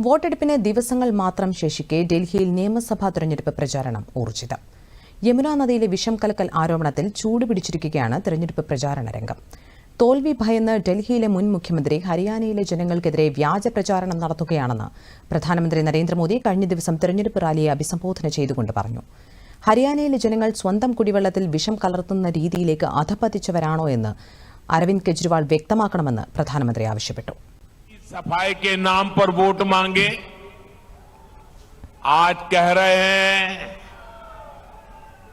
വോട്ടെടുപ്പിന് ദിവസങ്ങൾ മാത്രം ശേഷിക്കെ ഡൽഹിയിൽ നിയമസഭാ തെരഞ്ഞെടുപ്പ് പ്രചാരണം ഊർജിതം. യമുനാ നദിയിലെ വിഷം കലക്കൽ ആരോപണത്തിൽ ചൂടുപിടിച്ചിരിക്കുകയാണ് തെരഞ്ഞെടുപ്പ് പ്രചാരണ രംഗം. തോൽവി ഭയന്ന് ഡൽഹിയിലെ മുൻ മുഖ്യമന്ത്രി ഹരിയാനയിലെ ജനങ്ങൾക്കെതിരെ വ്യാജ പ്രചാരണം നടത്തുകയാണെന്ന് പ്രധാനമന്ത്രി നരേന്ദ്രമോദി കഴിഞ്ഞ ദിവസം തെരഞ്ഞെടുപ്പ് റാലിയെ അഭിസംബോധന ചെയ്തുകൊണ്ട് പറഞ്ഞു. ഹരിയാനയിലെ ജനങ്ങൾ സ്വന്തം കുടിവെള്ളത്തിൽ വിഷം കലർത്തുന്ന രീതിയിലേക്ക് അധപതിച്ചവരാണോ എന്ന് അരവിന്ദ് കെജ്രിവാൾ വ്യക്തമാക്കണമെന്ന് പ്രധാനമന്ത്രി ആവശ്യപ്പെട്ടു. सफाई के नाम पर वोट मांगे, आज कह रहे हैं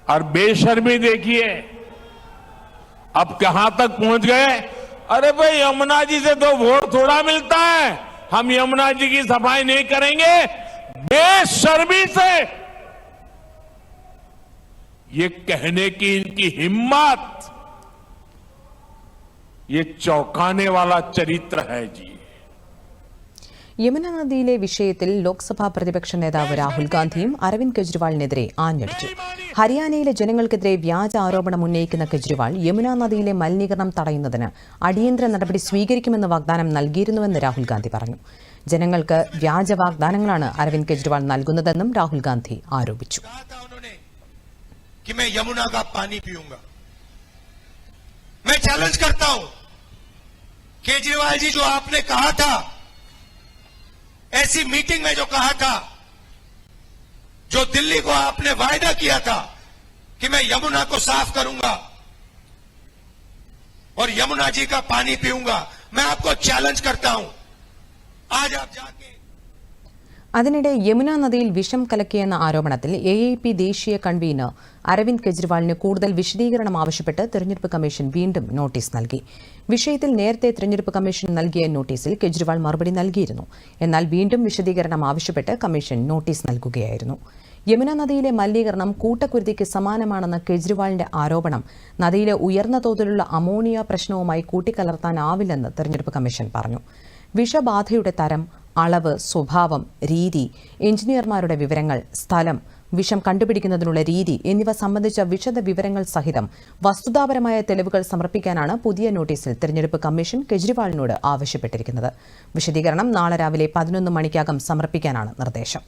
और बेशर्मी देखिए अब कहां तक पहुंच गए. अरे भाई यमुना जी से तो वोट थोड़ा मिलता है, हम यमुना जी की सफाई नहीं करेंगे. बेशर्मी से ये कहने की इनकी हिम्मत, ये चौंकाने वाला चरित्र है जी. യമുന നദിയിലെ വിഷയത്തിൽ ലോക്സഭാ പ്രതിപക്ഷ നേതാവ് രാഹുൽ ഗാന്ധിയും അരവിന്ദ് കെജ്രിവാളിനെതിരെ ആഞ്ഞടിച്ചു. ഹരിയാനയിലെ ജനങ്ങൾക്കെതിരെ വ്യാജ ആരോപണം ഉന്നയിക്കുന്ന കെജ്രിവാൾ യമുന നദിയിലെ മലിനീകരണം തടയുന്നതിന് അടിയന്തര നടപടി സ്വീകരിക്കുമെന്ന് വാഗ്ദാനം നൽകിയിരുന്നുവെന്ന് രാഹുൽ ഗാന്ധി പറഞ്ഞു. ജനങ്ങൾക്ക് വ്യാജ വാഗ്ദാനങ്ങളാണ് അരവിന്ദ് കെജ്രിവാൾ നൽകുന്നതെന്നും രാഹുൽ ഗാന്ധി ആരോപിച്ചു. केजरीवाल जी, जो आपने कहा था, ऐसी मीटिंग में जो कहा था, जो दिल्ली को आपने वायदा किया था कि मैं यमुना को साफ करूंगा और यमुना जी का पानी पीऊंगा, मैं आपको चैलेंज करता हूं, आज आप जाके. അതിനിടെ യമുന നദിയിൽ വിഷം കലക്കിയെന്ന ആരോപണത്തിൽ AAP ദേശീയ കൺവീനർ അരവിന്ദ് കെജ്രിവാളിന് കൂടുതൽ വിശദീകരണം ആവശ്യപ്പെട്ട് തെരഞ്ഞെടുപ്പ് കമ്മീഷൻ വീണ്ടും നോട്ടീസ് നൽകി. വിഷയത്തിൽ നേരത്തെ തെരഞ്ഞെടുപ്പ് കമ്മീഷൻ നൽകിയ നോട്ടീസിൽ കെജ്രിവാൾ മറുപടി നൽകിയിരുന്നു. എന്നാൽ വീണ്ടും വിശദീകരണം ആവശ്യപ്പെട്ട് കമ്മീഷൻ നോട്ടീസ് നൽകുകയായിരുന്നു. യമുന നദിയിലെ മലിനീകരണം കൂട്ടക്കുരുതിക്ക് സമാനമാണെന്ന കെജ്രിവാളിന്റെ ആരോപണം നദിയിലെ ഉയർന്ന തോതിലുള്ള അമോണിയ പ്രശ്നവുമായി കൂട്ടിക്കലർത്താനാവില്ലെന്ന് തെരഞ്ഞെടുപ്പ് കമ്മീഷൻ പറഞ്ഞു. വിഷബാധയുടെ തരം, അളവ്, സ്വഭാവം, രീതി, എഞ്ചിനീയർമാരുടെ വിവരങ്ങൾ, സ്ഥലം, വിഷം കണ്ടുപിടിക്കുന്നതിനുള്ള രീതി എന്നിവ സംബന്ധിച്ച വിശദ വിവരങ്ങൾ സഹിതം വസ്തുതാപരമായ തെളിവുകൾ സമർപ്പിക്കാനാണ് പുതിയ നോട്ടീസിൽ തെരഞ്ഞെടുപ്പ് കമ്മീഷൻ കെജ്രിവാളിനോട് ആവശ്യപ്പെട്ടിരിക്കുന്നത്. വിശദീകരണം നാളെ രാവിലെ 11 മണിക്കകം സമർപ്പിക്കാനാണ് നിർദ്ദേശം.